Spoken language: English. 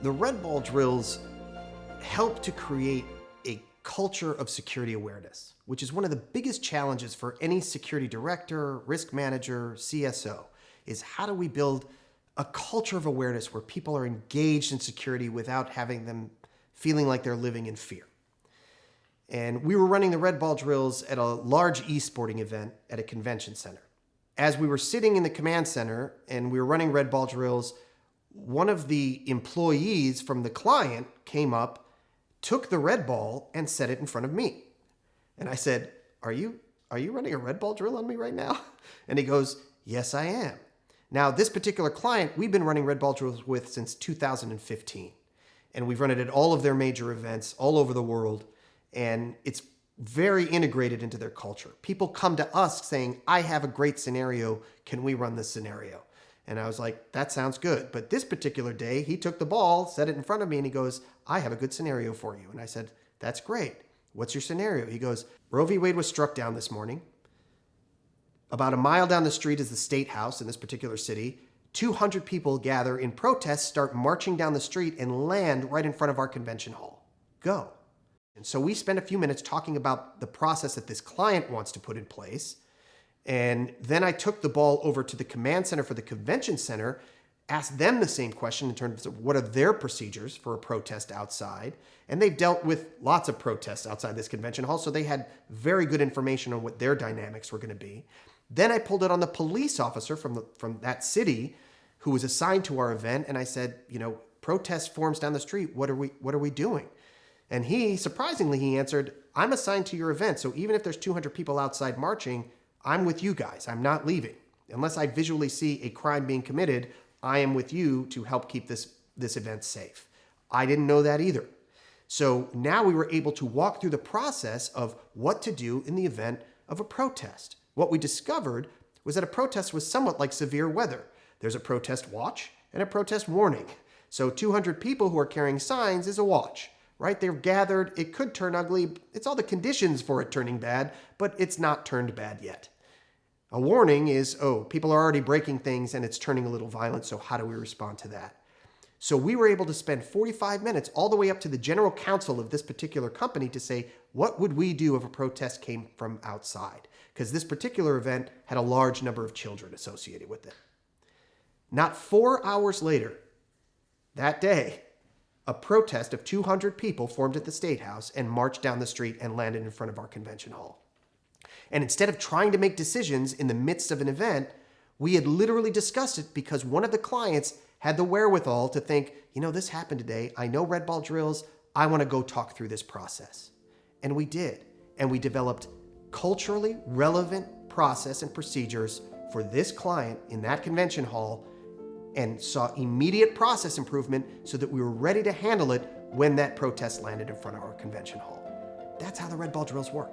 The red ball drills help to create a culture of security awareness, which is one of the biggest challenges for any security director, risk manager, CSO, is how do we build a culture of awareness where people are engaged in security without having them feeling like they're living in fear. And we were running the red ball drills at a large e-sporting event at a convention center. As we were sitting in the command center and we were running red ball drills, one of the employees from the client came up, took the red ball, and set it in front of me. And I said, are you running a red ball drill on me right now? And he goes, yes, I am. Now, this particular client, we've been running red ball drills with since 2015. And we've run it at all of their major events all over the world. And it's very integrated into their culture. People come to us saying, I have a great scenario. Can we run this scenario? And I was like, that sounds good. But this particular day, he took the ball, set it in front of me, and he goes, I have a good scenario for you. And I said, that's great. What's your scenario? He goes, Roe v. Wade was struck down this morning. About a mile down the street is the State House in this particular city. 200 people gather in protest, start marching down the street, and land right in front of our convention hall. Go. And so we spent a few minutes talking about the process that this client wants to put in place. And then I took the ball over to the command center for the convention center, asked them the same question in terms of what are their procedures for a protest outside. And they've dealt with lots of protests outside this convention hall, so they had very good information on what their dynamics were going to be. Then I pulled it on the police officer from that city who was assigned to our event, and I said, protest forms down the street. What are we doing? And he, surprisingly, he answered, I'm assigned to your event, so even if there's 200 people outside marching, I'm with you guys. I'm not leaving. Unless I visually see a crime being committed, I am with you to help keep this event safe. I didn't know that either. So now we were able to walk through the process of what to do in the event of a protest. What we discovered was that a protest was somewhat like severe weather. There's a protest watch and a protest warning. So 200 people who are carrying signs is a watch, right? They're gathered. It could turn ugly. It's all the conditions for it turning bad, but it's not turned bad yet. A warning is, people are already breaking things and it's turning a little violent, so how do we respond to that? So we were able to spend 45 minutes all the way up to the general counsel of this particular company to say, what would we do if a protest came from outside? Because this particular event had a large number of children associated with it. Not 4 hours later, that day, a protest of 200 people formed at the State House and marched down the street and landed in front of our convention hall. And instead of trying to make decisions in the midst of an event, we had literally discussed it because one of the clients had the wherewithal to think, this happened today. I know red ball drills. I want to go talk through this process. And we did. And we developed culturally relevant process and procedures for this client in that convention hall and saw immediate process improvement so that we were ready to handle it when that protest landed in front of our convention hall. That's how the red ball drills work.